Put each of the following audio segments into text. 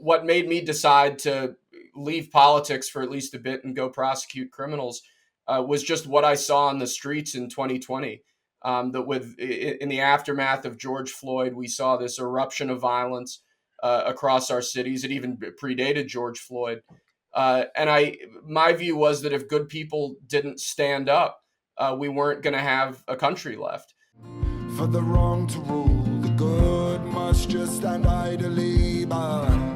what made me decide to leave politics for at least a bit and go prosecute criminals was just what I saw on the streets in 2020. In the aftermath of George Floyd, we saw this eruption of violence across our cities. It even predated George Floyd. My view was that if good people didn't stand up, we weren't going to have a country left. For the wrong to rule, the good must just stand idly by.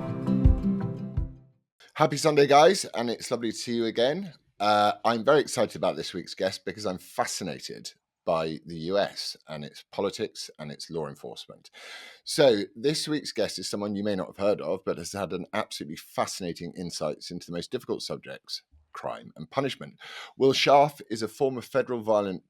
Happy Sunday, guys, and it's lovely to see you again. I'm very excited about this week's guest because I'm fascinated by the US and its politics and its law enforcement. So this week's guest is someone you may not have heard of, but has had an absolutely fascinating insights into the most difficult subjects, crime and punishment. Will Scharf is a former federal violent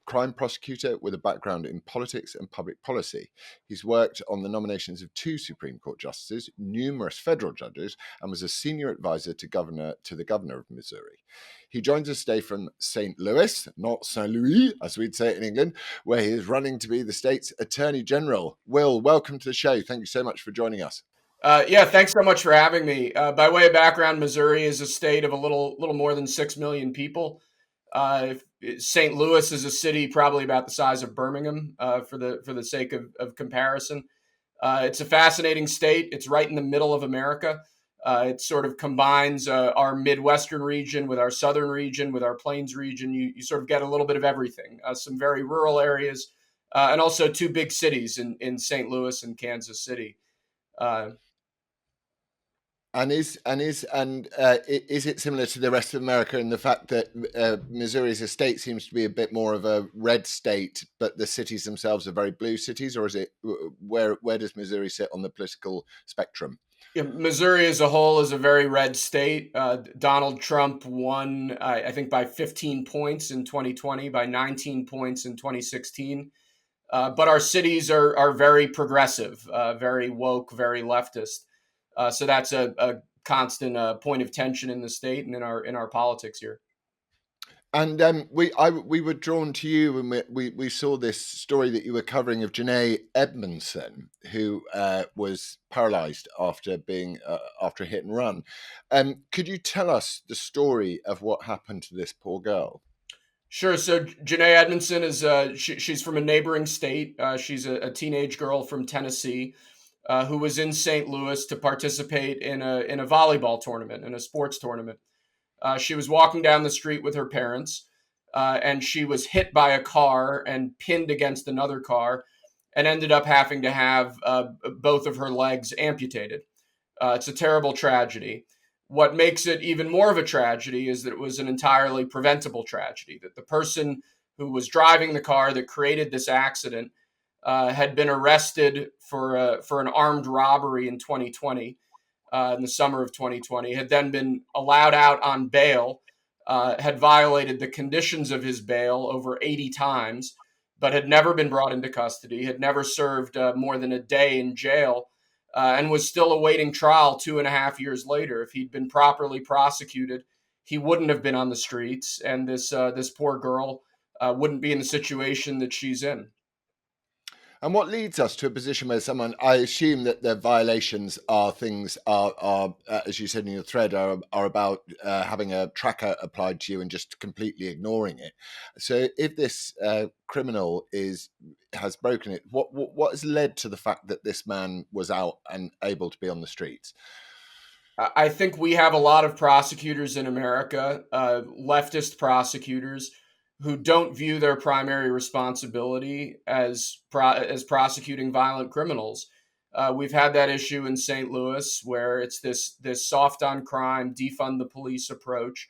crime prosecutor with a background in politics and public policy. He's worked on the nominations of 2 Supreme Court justices, numerous federal judges, and was a senior advisor to the governor of Missouri. He joins us today from St. Louis, not St. Louis, as we'd say it in England, where he is running to be the state's Attorney General. Will, welcome to the show. Thank you so much for joining us. Thanks so much for having me. By way of background, Missouri is a state of a little more than 6 million people. St. Louis is a city probably about the size of Birmingham, for the sake of comparison. It's a fascinating state. It's right in the middle of America. It sort of combines our Midwestern region with our Southern region, with our Plains region. You sort of get a little bit of everything, some very rural areas, and also 2 big cities in St. Louis and Kansas City. Is it similar to the rest of America in the fact that Missouri as a state seems to be a bit more of a red state, but the cities themselves are very blue cities, or is it where does Missouri sit on the political spectrum? Yeah, Missouri as a whole is a very red state. Donald Trump won, I think, by 15 points in 2020, by 19 points in 2016. But our cities are very progressive, very woke, very leftist. So that's a constant point of tension in the state and in our politics here. And we were drawn to you when we saw this story that you were covering of Janae Edmondson, who was paralyzed after a hit and run. Could you tell us the story of what happened to this poor girl? Sure. So Janae Edmondson is she's from a neighboring state. She's a teenage girl from Tennessee. Who was in St. Louis to participate in a volleyball tournament, in a sports tournament. She was walking down the street with her parents, and she was hit by a car and pinned against another car, and ended up having to have both of her legs amputated. It's a terrible tragedy. What makes it even more of a tragedy is that it was an entirely preventable tragedy, that the person who was driving the car that created this accident had been arrested for an armed robbery in 2020, in the summer of 2020, had then been allowed out on bail, had violated the conditions of his bail over 80 times, but had never been brought into custody, had never served more than a day in jail, and was still awaiting trial 2.5 years later. If he'd been properly prosecuted, he wouldn't have been on the streets, and this poor girl wouldn't be in the situation that she's in. And what leads us to a position where someone, I assume that the violations are things are as you said in your thread, are about having a tracker applied to you and just completely ignoring it. So if this criminal has broken it, what has led to the fact that this man was out and able to be on the streets? I think we have a lot of prosecutors in America, leftist prosecutors, who don't view their primary responsibility as prosecuting violent criminals. We've had that issue in St. Louis, where it's this soft on crime, defund the police approach,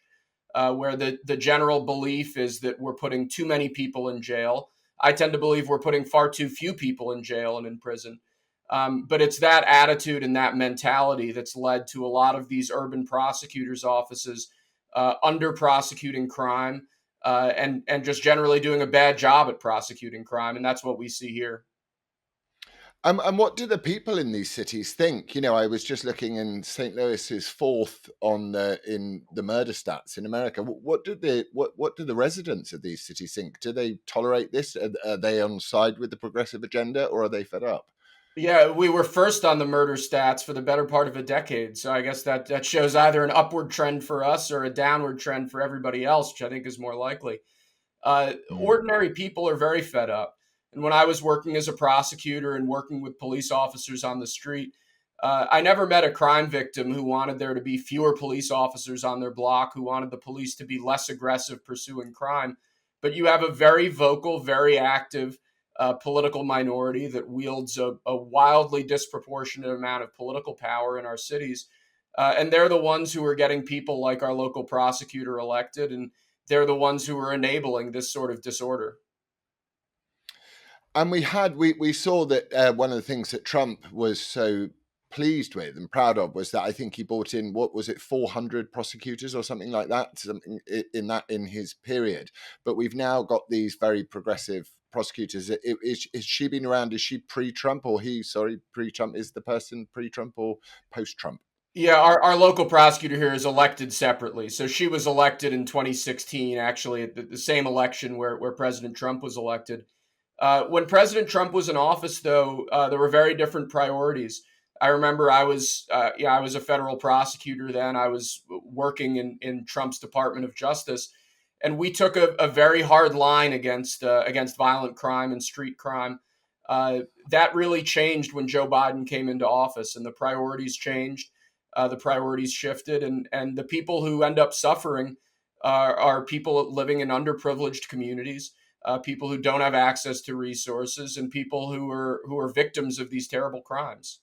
where the general belief is that we're putting too many people in jail. I tend to believe we're putting far too few people in jail and in prison. But it's that attitude and that mentality that's led to a lot of these urban prosecutors' offices under prosecuting crime, and just generally doing a bad job at prosecuting crime. And that's what we see here. And what do the people in these cities think? You know, I was just looking, in St. Louis is 4th in the murder stats in America. What do the residents of these cities think? Do they tolerate this? Are they on side with the progressive agenda, or are they fed up? Yeah, we were first on the murder stats for the better part of a decade. So I guess that shows either an upward trend for us or a downward trend for everybody else, which I think is more likely. Mm. Ordinary people are very fed up. And when I was working as a prosecutor and working with police officers on the street, I never met a crime victim who wanted there to be fewer police officers on their block, who wanted the police to be less aggressive pursuing crime. But you have a very vocal, very active political minority that wields a wildly disproportionate amount of political power in our cities. And they're the ones who are getting people like our local prosecutor elected. And they're the ones who are enabling this sort of disorder. And we saw that one of the things that Trump was so pleased with and proud of was that I think he brought in, what was it, 400 prosecutors or something like that, something in his period. But we've now got these very progressive prosecutors. Is she been around? Is she pre-Trump, or he? Sorry, pre-Trump, is the person pre-Trump or post-Trump? Yeah, our local prosecutor here is elected separately. So she was elected in 2016, actually, at the same election where President Trump was elected. When President Trump was in office, though, there were very different priorities. I remember I was a federal prosecutor then. I was working in Trump's Department of Justice, and we took a very hard line against violent crime and street crime. That really changed when Joe Biden came into office, and the priorities changed. The priorities shifted, and the people who end up suffering are people living in underprivileged communities, people who don't have access to resources, and people who are victims of these terrible crimes.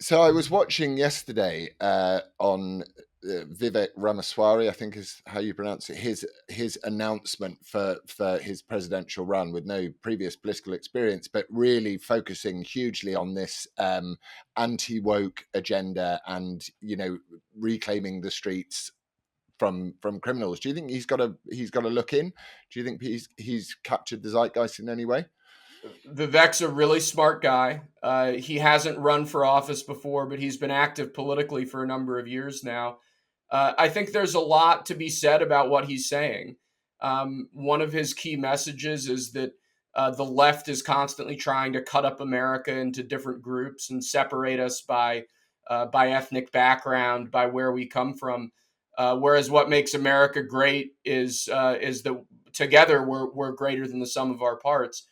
So I was watching yesterday on Vivek Ramaswamy, I think is how you pronounce it, his announcement for his presidential run with no previous political experience, but really focusing hugely on this anti-woke agenda and reclaiming the streets from criminals. Do you think he's got a look in? Do you think he's captured the zeitgeist in any way? Vivek's a really smart guy. He hasn't run for office before, but he's been active politically for a number of years now. I think there's a lot to be said about what he's saying. One of his key messages is that the left is constantly trying to cut up America into different groups and separate us by ethnic background, by where we come from. Whereas what makes America great is that together we're greater than the sum of our parts.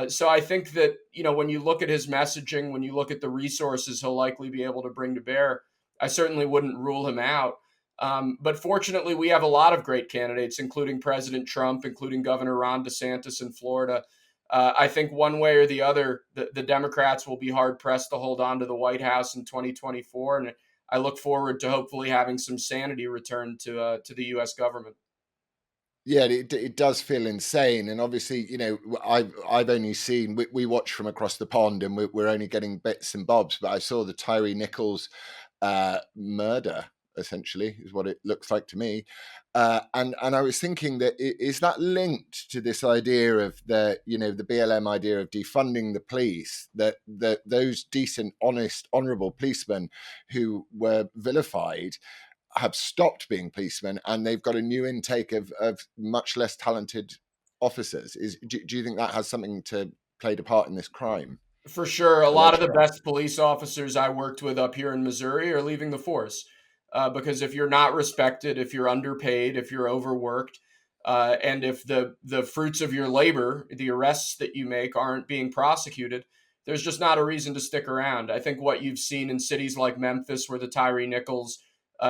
So I think that when you look at his messaging, when you look at the resources he'll likely be able to bring to bear, I certainly wouldn't rule him out. But fortunately, we have a lot of great candidates, including President Trump, including Governor Ron DeSantis in Florida. I think one way or the other, the Democrats will be hard pressed to hold on to the White House in 2024, and I look forward to hopefully having some sanity return to the U.S. government. Yeah, it does feel insane, and obviously, I've only seen we watch from across the pond, and we're only getting bits and bobs. But I saw the Tyree Nichols murder, essentially, is what it looks like to me, and I was thinking that is that linked to this idea of the BLM idea of defunding the police, that those decent, honest, honourable policemen who were vilified have stopped being policemen, and they've got a new intake of much less talented officers. Do you think that has something to played a part in this crime, For sure, a lot of alleged the crime? best police officers I worked with up here in Missouri are leaving the force because if you're not respected, if you're underpaid, if you're overworked, and if the fruits of your labor, the arrests that you make, aren't being prosecuted, there's just not a reason to stick around. I think what you've seen in cities like Memphis, where the Tyree Nichols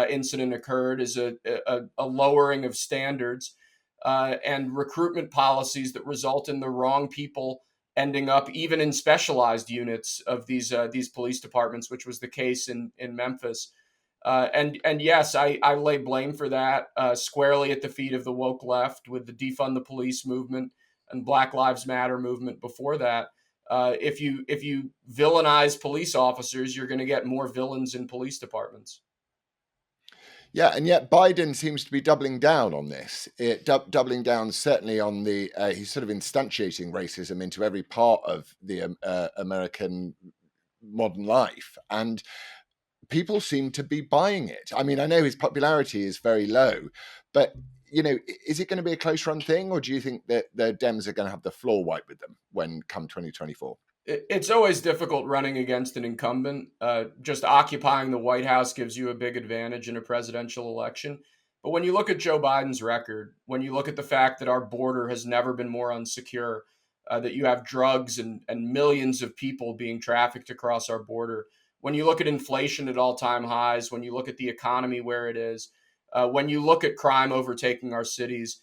incident occurred, is a lowering of standards and recruitment policies that result in the wrong people ending up even in specialized units of these police departments, which was the case in Memphis. And yes, I lay blame for that squarely at the feet of the woke left with the defund the police movement and Black Lives Matter movement before that. If you villainize police officers, you're going to get more villains in police departments. Yeah, and yet Biden seems to be doubling down on this. Doubling down certainly on the he's sort of instantiating racism into every part of the American modern life, and people seem to be buying it. I mean, I know his popularity is very low, but is it going to be a close run thing, or do you think that the Dems are going to have the floor wiped with them when come 2024? It's always difficult running against an incumbent. Just occupying the White House gives you a big advantage in a presidential election. But when you look at Joe Biden's record, when you look at the fact that our border has never been more unsecure, that you have drugs and millions of people being trafficked across our border, when you look at inflation at all time highs, when you look at the economy where it is, when you look at crime overtaking our cities,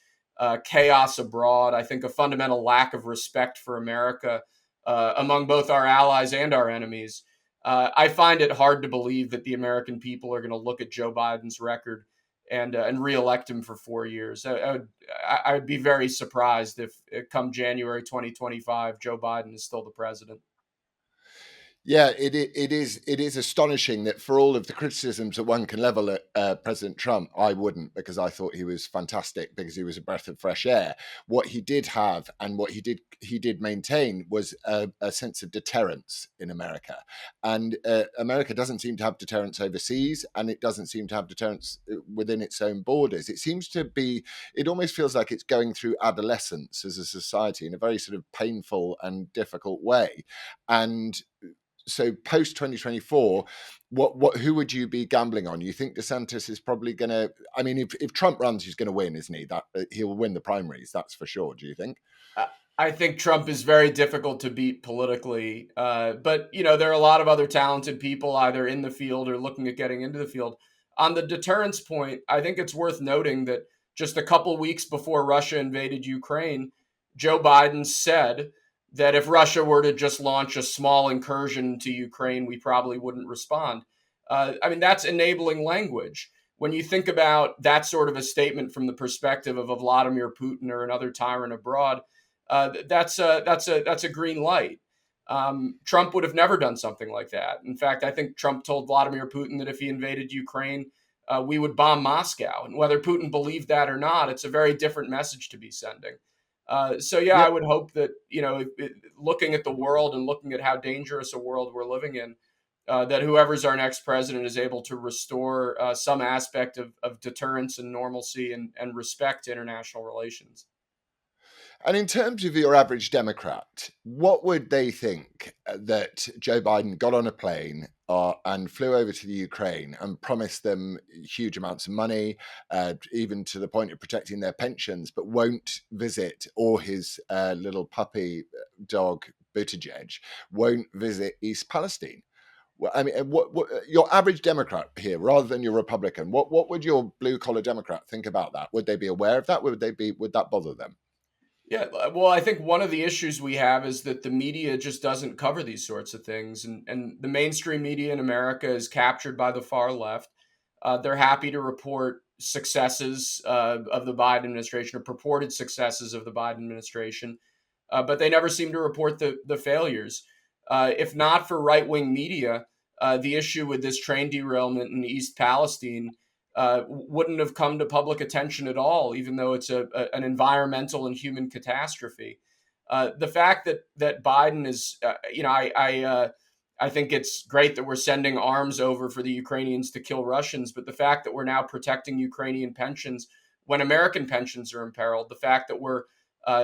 chaos abroad, I think a fundamental lack of respect for America among both our allies and our enemies. I find it hard to believe that the American people are going to look at Joe Biden's record and reelect him for 4 years. I would be very surprised if, come January 2025, Joe Biden is still the president. Yeah, it is astonishing that for all of the criticisms that one can level at President Trump, I wouldn't, because I thought he was fantastic, because he was a breath of fresh air. What he did have, and what he did maintain, was a sense of deterrence in America, and America doesn't seem to have deterrence overseas, and it doesn't seem to have deterrence within its own borders. It seems to be. It almost feels like it's going through adolescence as a society in a very sort of painful and difficult way, and so post 2024, who would you be gambling on? You think DeSantis is probably going to? I mean, if Trump runs, he's going to win, isn't he? That he'll win the primaries, that's for sure. Do you think? I think Trump is very difficult to beat politically, but there are a lot of other talented people either in the field or looking at getting into the field. On the deterrence point, I think it's worth noting that just a couple weeks before Russia invaded Ukraine, Joe Biden said that if Russia were to just launch a small incursion into Ukraine, we probably wouldn't respond. I mean, that's enabling language. When you think about that sort of a statement from the perspective of a Vladimir Putin or another tyrant abroad, that's a green light. Trump would have never done something like that. In fact, I think Trump told Vladimir Putin that if he invaded Ukraine, we would bomb Moscow. And whether Putin believed that or not, it's a very different message to be sending. So yeah, I Yeah. would hope that looking at the world and looking at how dangerous a world we're living in, that whoever's our next president is able to restore some aspect of deterrence and normalcy and respect to international relations. And in terms of your average Democrat, what would they think that Joe Biden got on a plane and flew over to the Ukraine and promised them huge amounts of money, even to the point of protecting their pensions, but won't visit, or his little puppy dog Buttigieg won't visit East Palestine? Well, I mean, what your average Democrat here, rather than your Republican, what would your blue collar Democrat think about that? Would they be aware of that? Would that bother them? Yeah, well, I think one of the issues we have is that the media just doesn't cover these sorts of things, and the mainstream media in America is captured by the far left. They're happy to report successes of the Biden administration or purported successes of the Biden administration, but they never seem to report the failures. If not for right wing media, the issue with this train derailment in East Palestine wouldn't have come to public attention at all, even though it's an environmental and human catastrophe. The fact that Biden is, I think it's great that we're sending arms over for the Ukrainians to kill Russians, but the fact that we're now protecting Ukrainian pensions when American pensions are imperiled, the fact that we're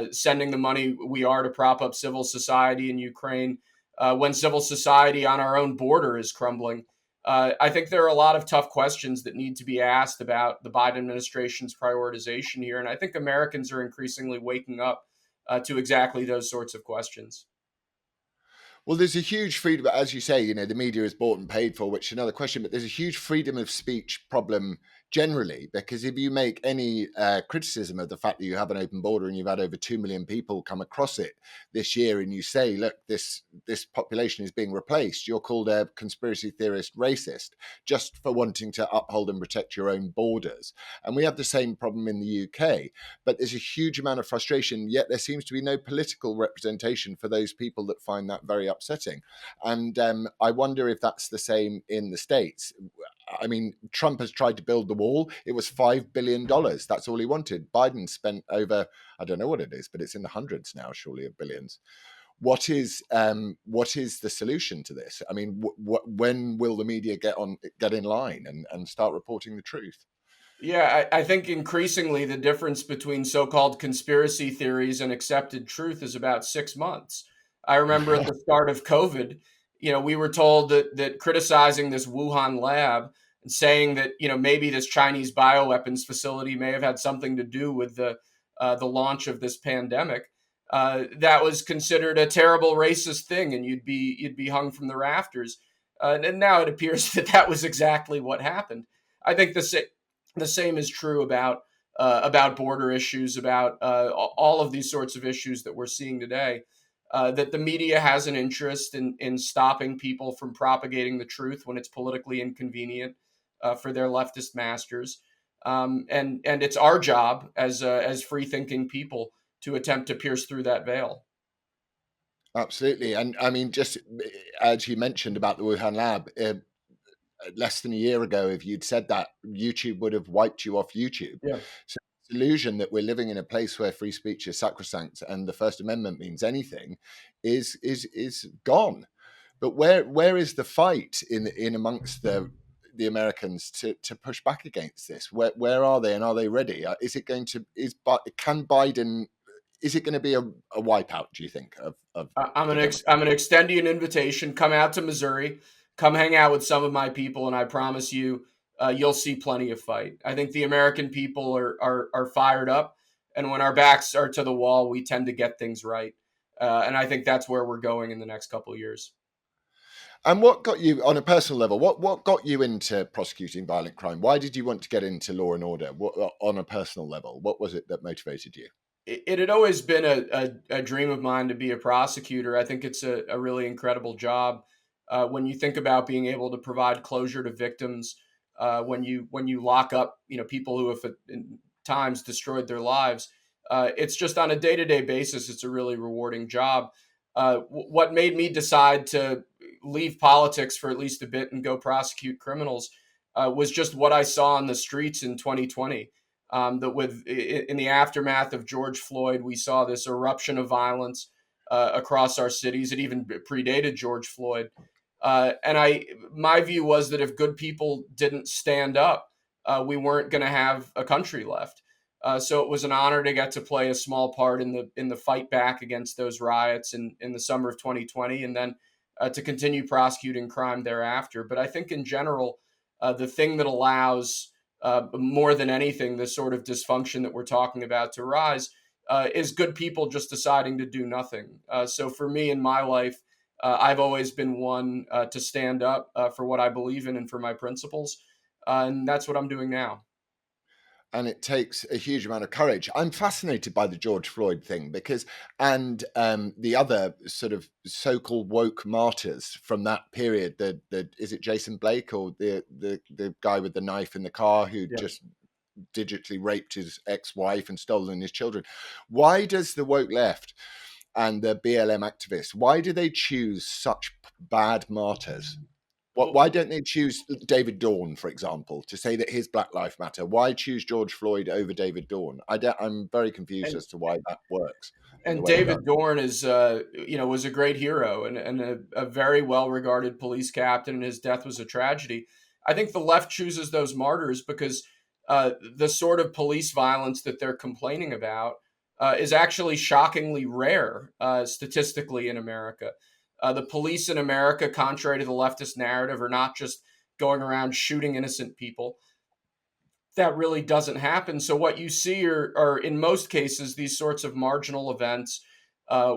sending the money we are to prop up civil society in Ukraine when civil society on our own border is crumbling. I think there are a lot of tough questions that need to be asked about the Biden administration's prioritization here. And I think Americans are increasingly waking up to exactly those sorts of questions. Well, there's a huge freedom, as you say, the media is bought and paid for, which is another question, but there's a huge freedom of speech problem generally, because if you make any criticism of the fact that you have an open border and you've had over 2 million people come across it this year, and you say, look, this population is being replaced, you're called a conspiracy theorist racist just for wanting to uphold and protect your own borders. And we have the same problem in the UK, but there's a huge amount of frustration, yet there seems to be no political representation for those people that find that very upsetting. And I wonder if that's the same in the States. I mean, Trump has tried to build the wall. It was $5 billion. That's all he wanted. Biden spent over, I don't know what it is, but it's in the hundreds now, surely, of billions. What is the solution to this? I mean, when will the media get in line and start reporting the truth? Yeah, I think increasingly the difference between so called conspiracy theories and accepted truth is about 6 months. I remember at the start of COVID, we were told that criticizing this Wuhan lab and saying that maybe this Chinese bioweapons facility may have had something to do with the launch of this pandemic. That was considered a terrible racist thing, and you'd be hung from the rafters. And now it appears that was exactly what happened. I think the same is true about border issues, about all of these sorts of issues that we're seeing today. That the media has an interest in stopping people from propagating the truth when it's politically inconvenient for their leftist masters, and it's our job as free thinking people to attempt to pierce through that veil. Absolutely. And I mean, just as you mentioned about the Wuhan lab, less than a year ago, if you'd said that, YouTube would have wiped you off YouTube. Yeah. So this illusion that we're living in a place where free speech is sacrosanct and the First Amendment means anything is gone. But where is the fight in amongst the Americans to push back against this? Where are they, and are they ready? Is it going to can Biden? Is it going to be a wipeout? Do you think of I'm the gonna Democrats? I'm gonna extend you an invitation. Come out to Missouri, come hang out with some of my people, and I promise you, you'll see plenty of fight. I think the American people are fired up, and when our backs are to the wall, we tend to get things right. And I think that's where we're going in the next couple of years. And what got you on a personal level? What got you into prosecuting violent crime? Why did you want to get into law and order? What, on a personal level, what was it that motivated you? It had always been a dream of mine to be a prosecutor. I think it's a really incredible job. When you think about being able to provide closure to victims, when you lock up people who have at times destroyed their lives, it's just on a day-to-day basis. It's a really rewarding job. What made me decide to leave politics for at least a bit and go prosecute criminals was just what I saw on the streets in 2020. That with in the aftermath of George Floyd, we saw this eruption of violence across our cities. It even predated George Floyd, and my view was that if good people didn't stand up, we weren't going to have a country left. So it was an honor to get to play a small part in the fight back against those riots in the summer of 2020, and then to continue prosecuting crime thereafter. But I think in general, the thing that allows more than anything, the sort of dysfunction that we're talking about to rise is good people just deciding to do nothing. So for me in my life, I've always been one to stand up for what I believe in and for my principles. And that's what I'm doing now. And it takes a huge amount of courage. I'm fascinated by the George Floyd thing because, and the other sort of so-called woke martyrs from that period. The is it Jason Blake or the guy with the knife in the car who Yeah. just digitally raped his ex-wife and stolen his children? Why does the woke left and the BLM activists, why do they choose such bad martyrs? Why Well, don't they choose David Dawn, for example, to say that his Black Lives Matter? Why choose George Floyd over David Dawn? I'm very confused and as to why that works in the and way it does. David Dorn is, was a great hero and a very well regarded police captain, and his death was a tragedy. I think the left chooses those martyrs because the sort of police violence that they're complaining about is actually shockingly rare statistically in America. The police in America, contrary to the leftist narrative, are not just going around shooting innocent people. That really doesn't happen. So what you see are in most cases these sorts of marginal events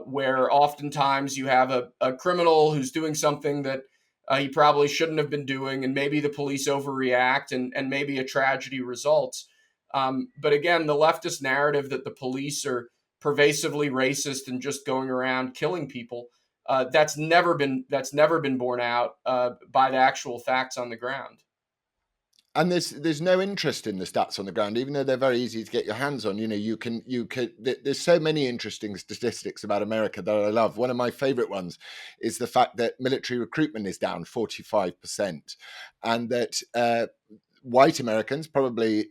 where oftentimes you have a criminal who's doing something that he probably shouldn't have been doing, and maybe the police overreact, and maybe a tragedy results. But again, the leftist narrative that the police are pervasively racist and just going around killing people, that's never been borne out by the actual facts on the ground. And there's no interest in the stats on the ground, even though they're very easy to get your hands on. There's so many interesting statistics about America that I love. One of my favorite ones is the fact that military recruitment is down 45%, and that white Americans, probably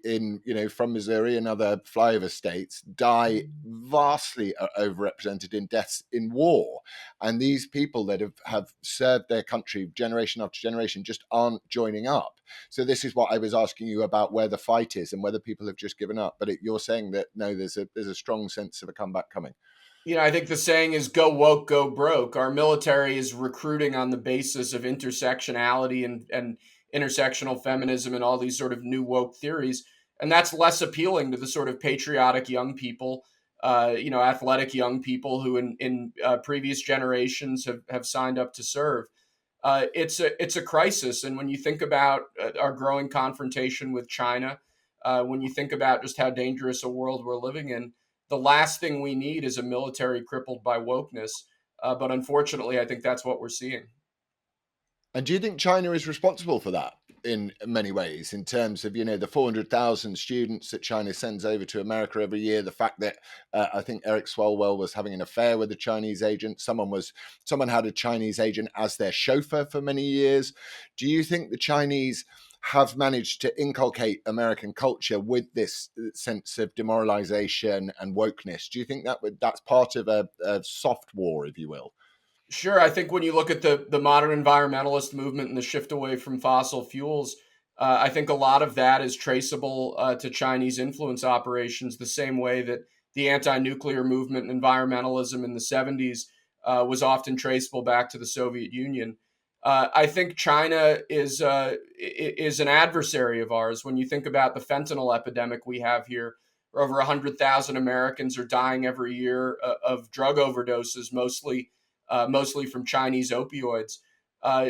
from Missouri and other flyover states, die vastly overrepresented in deaths in war. And these people that have served their country generation after generation just aren't joining up. So this is what I was asking you about, where the fight is and whether people have just given up. But you're saying that no, there's a strong sense of a comeback coming. I think the saying is go woke, go broke. Our military is recruiting on the basis of intersectionality and intersectional feminism and all these sort of new woke theories. And that's less appealing to the sort of patriotic young people, athletic young people who in previous generations have signed up to serve. It's a crisis. And when you think about our growing confrontation with China, when you think about just how dangerous a world we're living in, the last thing we need is a military crippled by wokeness. But unfortunately, I think that's what we're seeing. And do you think China is responsible for that in many ways, in terms of, the 400,000 students that China sends over to America every year? The fact that I think Eric Swalwell was having an affair with a Chinese agent. Someone had a Chinese agent as their chauffeur for many years. Do you think the Chinese have managed to inculcate American culture with this sense of demoralization and wokeness? Do you think that's part of a soft war, if you will? Sure. I think when you look at the modern environmentalist movement and the shift away from fossil fuels, I think a lot of that is traceable to Chinese influence operations, the same way that the anti-nuclear movement and environmentalism in the 70s was often traceable back to the Soviet Union. I think China is an adversary of ours. When you think about the fentanyl epidemic we have here, where over 100,000 Americans are dying every year of drug overdoses, mostly from Chinese opioids.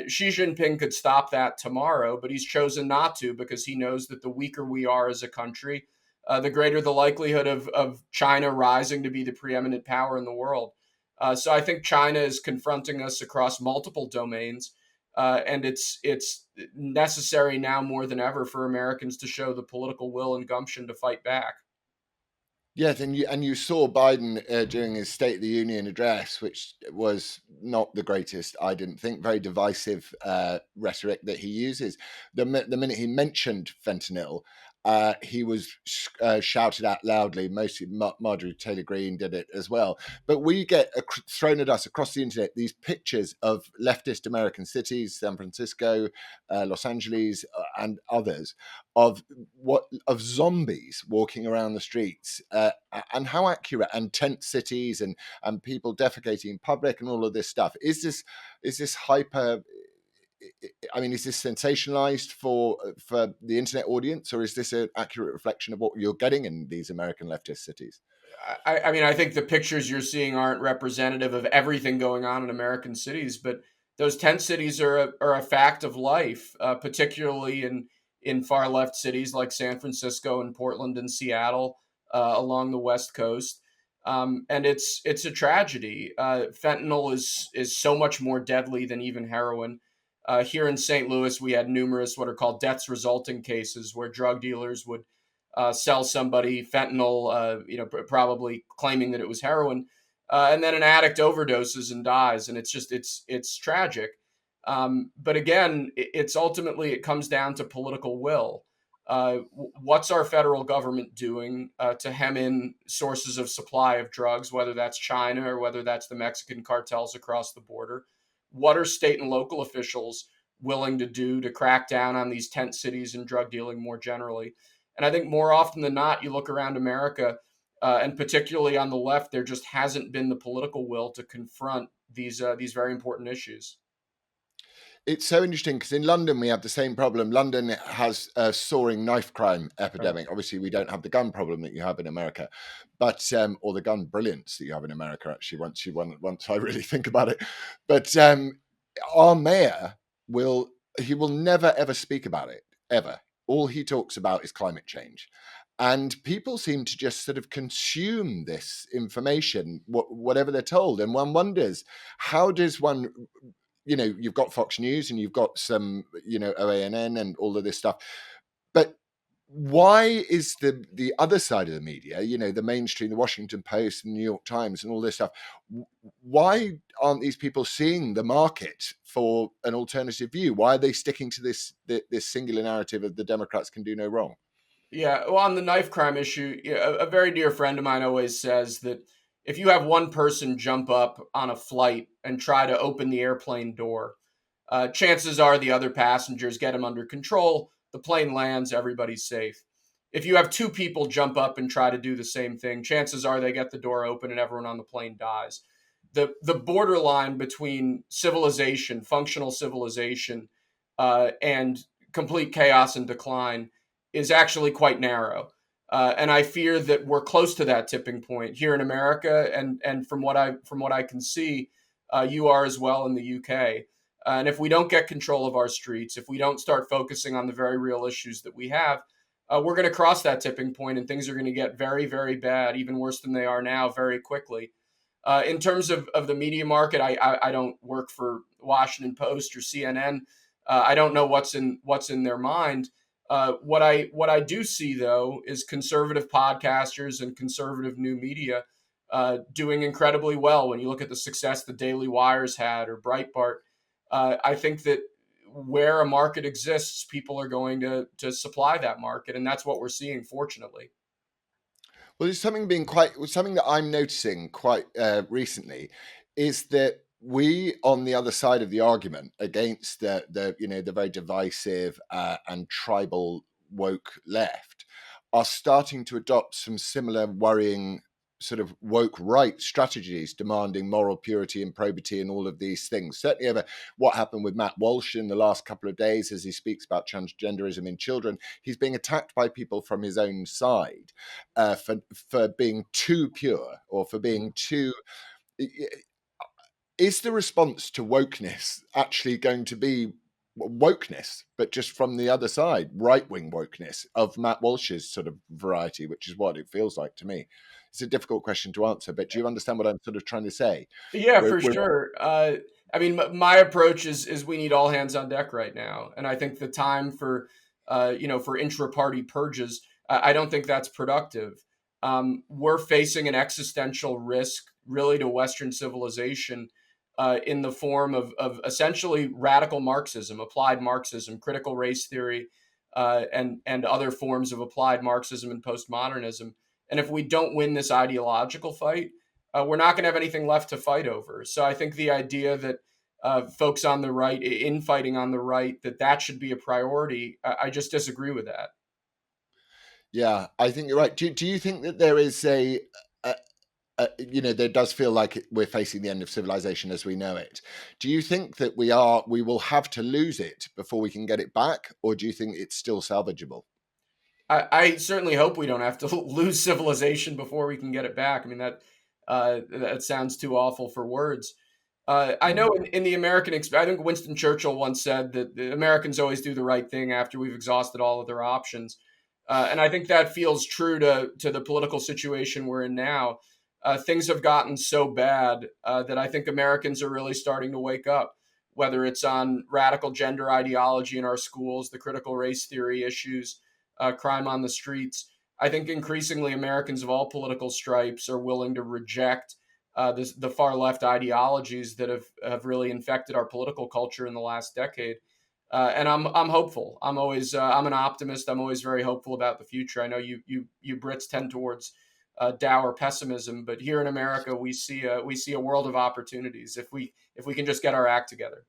Xi Jinping could stop that tomorrow, but he's chosen not to because he knows that the weaker we are as a country, the greater the likelihood of China rising to be the preeminent power in the world. So I think China is confronting us across multiple domains, and it's necessary now more than ever for Americans to show the political will and gumption to fight back. Yes, and you saw Biden during his State of the Union address, which was not the greatest, I didn't think, very divisive rhetoric that he uses. The minute he mentioned fentanyl, he was shouted at loudly. Mostly Marjorie Taylor Greene did it as well. But we get thrown at us across the internet these pictures of leftist American cities, San Francisco, Los Angeles, and others, of zombies walking around the streets, and how accurate, and tent cities, and people defecating in public and all of this stuff. Is this hyper? I mean, is this sensationalized for the internet audience, or is this an accurate reflection of what you're getting in these American leftist cities? I mean, I think the pictures you're seeing aren't representative of everything going on in American cities, but those tent cities are a fact of life, particularly in far left cities like San Francisco and Portland and Seattle, along the West Coast. And it's a tragedy. Fentanyl is so much more deadly than even heroin. Here in St. Louis, we had numerous what are called deaths resulting cases where drug dealers would sell somebody fentanyl, probably claiming that it was heroin, and then an addict overdoses and dies, and it's tragic. But again, it's ultimately it comes down to political will. What's our federal government doing to hem in sources of supply of drugs, whether that's China or whether that's the Mexican cartels across the border? What are state and local officials willing to do to crack down on these tent cities and drug dealing more generally? And I think more often than not, you look around America, and particularly on the left, there just hasn't been the political will to confront these very important issues. It's so interesting because in London we have the same problem. London has a soaring knife crime Right. epidemic. Obviously, we don't have the gun problem that you have in America, but or the gun brilliance that you have in America. Actually, once I really think about it, but our mayor will never ever speak about it ever. All he talks about is climate change. And people seem to just sort of consume this information, whatever they're told. And one wonders, how does one, you've got Fox News and you've got some, OANN and all of this stuff. But why is the other side of the media, the mainstream, the Washington Post, and the New York Times, and all this stuff, why aren't these people seeing the market for an alternative view? Why are they sticking to this singular narrative of the Democrats can do no wrong? Yeah, well, on the knife crime issue, a very dear friend of mine always says that if you have one person jump up on a flight and try to open the airplane door, chances are the other passengers get him under control. The plane lands, everybody's safe. if you have two people jump up and try to do the same thing, chances are they get the door open and everyone on the plane dies. The borderline between civilization, functional civilization, and complete chaos and decline is actually quite narrow. And I fear that we're close to that tipping point here in America, and from what I can see, you are as well in the UK. And if we don't get control of our streets, if we don't start focusing on the very real issues that we have, we're going to cross that tipping point, and things are going to get very, very bad, even worse than they are now, very quickly. In terms of the media market, I don't work for Washington Post or CNN. I don't know what's in their mind. What I do see though is conservative podcasters and conservative new media doing incredibly well. When you look at the success the Daily Wire's had or Breitbart, I think that where a market exists, people are going to supply that market, and that's what we're seeing, fortunately. Well, there's something that I'm noticing quite recently is that we on the other side of the argument against the very divisive and tribal woke left are starting to adopt some similar worrying sort of woke right strategies demanding moral purity and probity and all of these things. Certainly over what happened with Matt Walsh in the last couple of days as he speaks about transgenderism in children, he's being attacked by people from his own side for being too pure or for being too. Is the response to wokeness actually going to be wokeness, but just from the other side, right wing wokeness of Matt Walsh's sort of variety, which is what it feels like to me? It's a difficult question to answer, but do you understand what I'm sort of trying to say? Yeah, We're, for we're sure. I mean, my approach is we need all hands on deck right now, and I think the time for intra-party purges, I don't think that's productive. We're facing an existential risk, really, to Western civilization, in the form of essentially radical Marxism, applied Marxism, critical race theory, and other forms of applied Marxism and postmodernism. And if we don't win this ideological fight, we're not going to have anything left to fight over. So I think the idea that folks on the right, infighting on the right, that should be a priority, I just disagree with that. Yeah, I think you're right. Do you think that there is a there does feel like we're facing the end of civilization as we know it. Do you think that we will have to lose it before we can get it back, or do you think it's still salvageable? I certainly hope we don't have to lose civilization before we can get it back. I mean, that sounds too awful for words. I know in the American experience, I think Winston Churchill once said that the Americans always do the right thing after we've exhausted all of their options. And I think that feels true to the political situation we're in now. Things have gotten so bad that I think Americans are really starting to wake up, whether it's on radical gender ideology in our schools, the critical race theory issues, crime on the streets. I think increasingly Americans of all political stripes are willing to reject the far left ideologies that have really infected our political culture in the last decade. And I'm hopeful. I'm an optimist. I'm always very hopeful about the future. I know you Brits tend towards dour pessimism, but here in America we see a world of opportunities if we can just get our act together.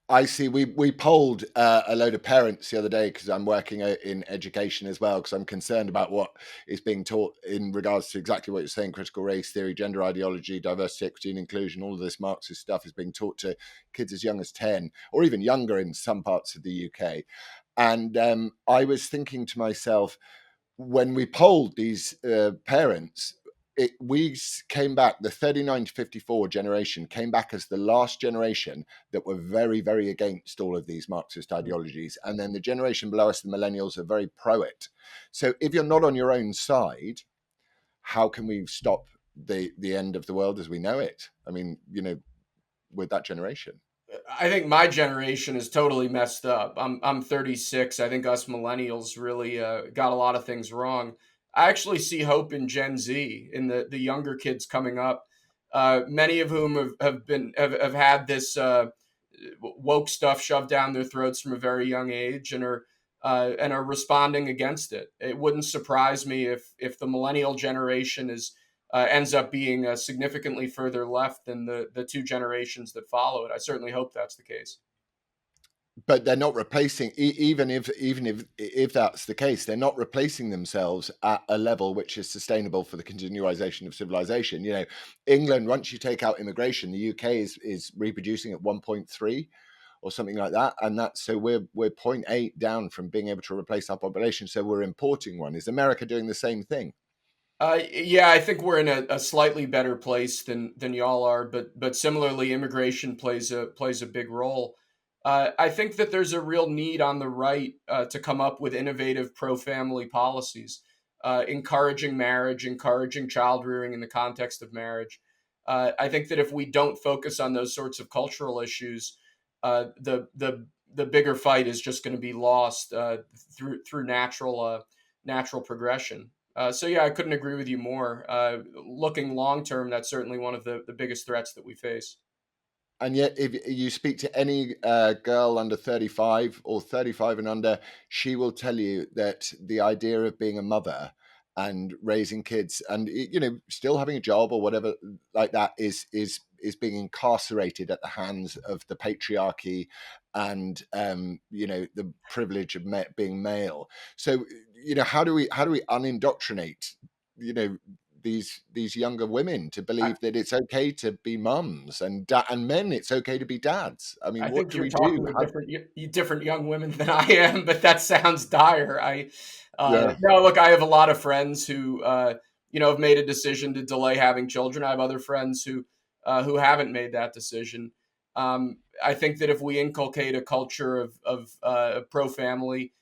I see. We polled a load of parents the other day because I'm working in education as well, because I'm concerned about what is being taught in regards to exactly what you're saying: critical race theory, gender ideology, diversity, equity, and inclusion. All of this Marxist stuff is being taught to kids as young as 10, or even younger in some parts of the UK. And I was thinking to myself, when we polled these parents, came back, the 39 to 54 generation came back as the last generation that were very, very against all of these Marxist ideologies. And then the generation below us, the millennials, are very pro it. So if you're not on your own side, how can we stop the end of the world as we know it? I mean, with that generation. I think my generation is totally messed up. I'm 36. I think us millennials really got a lot of things wrong. I actually see hope in Gen Z, in the younger kids coming up, many of whom have had this woke stuff shoved down their throats from a very young age and are responding against it. It wouldn't surprise me if the millennial generation ends up being significantly further left than the two generations that follow it. I certainly hope that's the case. but they're not replacing, even if that's the case, they're not replacing themselves at a level which is sustainable for the continuation of civilization. England, once you take out immigration, the UK is reproducing at 1.3 or something like that, and that's, so we're 0.8 down from being able to replace our population, so we're importing one. Is America doing the same thing? Yeah, I think we're in a slightly better place than y'all are, but similarly, immigration plays a big role. I think that there's a real need on the right to come up with innovative pro-family policies, encouraging marriage, encouraging child rearing in the context of marriage. I think that if we don't focus on those sorts of cultural issues, the bigger fight is just going to be lost through natural progression. So yeah, I couldn't agree with you more. Looking long term, that's certainly one of the biggest threats that we face. And yet, if you speak to any girl under 35 or 35 and under, she will tell you that the idea of being a mother and raising kids and, still having a job or whatever like that is being incarcerated at the hands of the patriarchy and, the privilege of being male. So, how do we unindoctrinate, you know these younger women to I, believe that it's okay to be mums, and men it's okay to be dads? I mean, I what think do you're we do? talking to different young women than I am, but that sounds dire. Yeah. No, look, I have a lot of friends who have made a decision to delay having children. I have other friends who haven't made that decision. I think that if we inculcate a culture of pro family,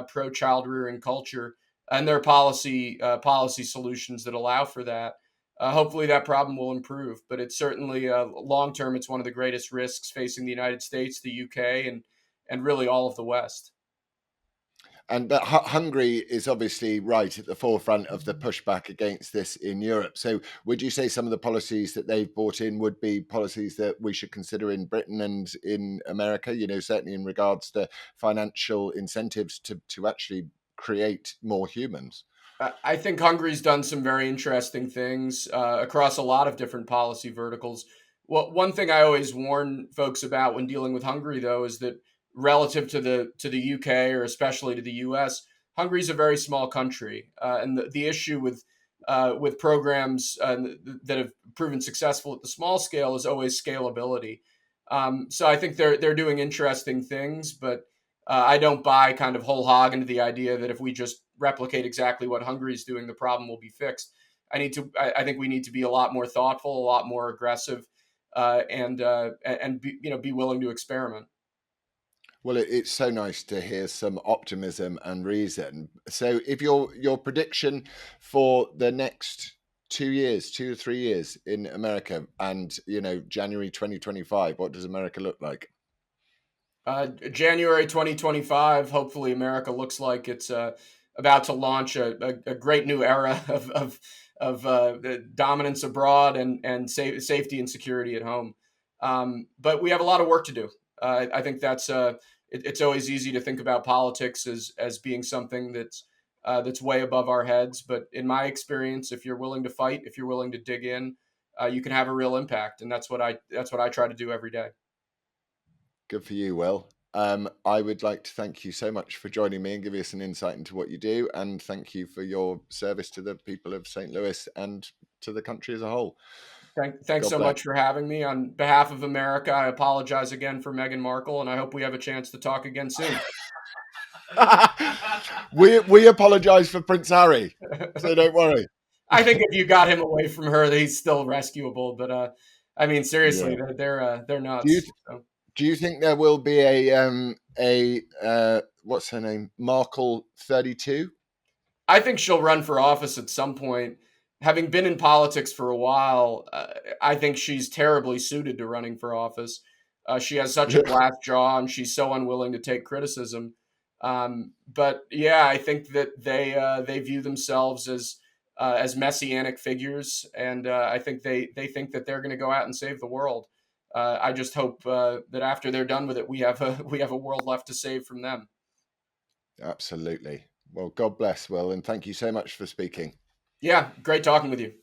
pro child rearing culture, and there are policy solutions that allow for that, hopefully that problem will improve. But it's certainly long term. It's one of the greatest risks facing the United States, the UK, and really all of the West. And but Hungary is obviously right at the forefront of the pushback against this in Europe. So would you say some of the policies that they've brought in would be policies that we should consider in Britain and in America, certainly in regards to financial incentives to actually create more humans? I think Hungary's done some very interesting things across a lot of different policy verticals. Well, one thing I always warn folks about when dealing with Hungary, though, is that relative to the UK or especially to the US, Hungary's a very small country, and the issue with programs that have proven successful at the small scale is always scalability. So I think they're doing interesting things, but I don't buy kind of whole hog into the idea that if we just replicate exactly what Hungary is doing, the problem will be fixed. I think we need to be a lot more thoughtful, a lot more aggressive, and be willing to experiment. Well, it's so nice to hear some optimism and reason. So, if your prediction for the next 2 years, 2 or 3 years in America, and January 2025, what does America look like? January 2025. Hopefully, America looks like it's about to launch a great new era of dominance abroad and safety and security at home. But we have a lot of work to do. I think it's always easy to think about politics as being something that's way above our heads. But in my experience, if you're willing to fight, if you're willing to dig in, you can have a real impact, and that's what I try to do every day. Good for you, Will. I would like to thank you so much for joining me and giving us an insight into what you do, and thank you for your service to the people of St. Louis and to the country as a whole. Thanks God so bless. much for having me. On behalf of America, I apologize again for Meghan Markle, and I hope we have a chance to talk again soon. We apologise for Prince Harry, so don't worry. I think if you got him away from her, he's still rescuable. But I mean, seriously, Yeah. they're Do you nuts. So. do you think there will be a what's her name, Markle 32? I think she'll run for office at some point. Having been in politics for a while, I think she's terribly suited to running for office. She has such a glass jaw, and she's so unwilling to take criticism. But yeah, I think that they view themselves as messianic figures, and I think they think that they're going to go out and save the world. I just hope that after they're done with it, we have a world left to save from them. Absolutely. Well, God bless, Will, and thank you so much for speaking. Yeah, great talking with you.